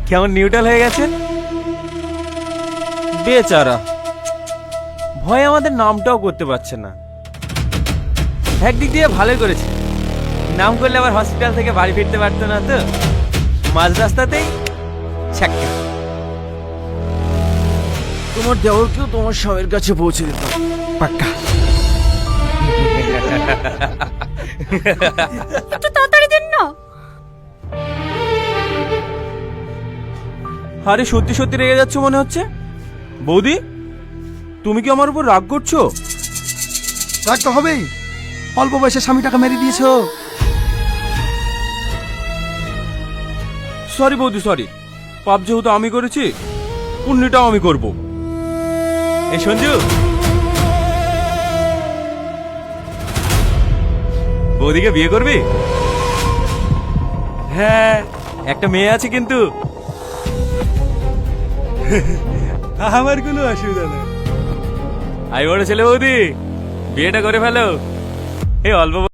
কেমন নিউট্রাল হয়ে গেছেন? বেচারা ভয় আমাদের নামটাও করতে পারছে না। একদিক দিয়ে ভালোই করেছে, নাম করলে আবার হসপিটাল থেকে বাড়ি ফিরতে পারতো না তো, মাঝ রাস্তাতেই ছ্যাক্কা। তোমার দেওরকেও তোমার স্বামীর কাছে পৌঁছে দিতাম পাক্কা। একটু তাড়াতাড়ি দেন না। আরে সত্যি সত্যি রেগে যাচ্ছ মনে হচ্ছে। বৌদি, তুমি কি আমার উপর রাগ করছো? রাগ তো হবেই, অল্প বয়সে স্বামীটাকে মেরে দিয়েছো। সরি বৌদি সরি, পাপ যেহেতু আমি করেছি পুণ্যটাও আমি করব। এই সঞ্জু, বৌদিকে বিয়ে করবি? হ্যাঁ, একটা মেয়ে আছে কিন্তু। আমার কোনো অসুবিধা নেই। আই বড় ছেলে, বৌদি বিয়েটা করে ফেলো। এই অল্প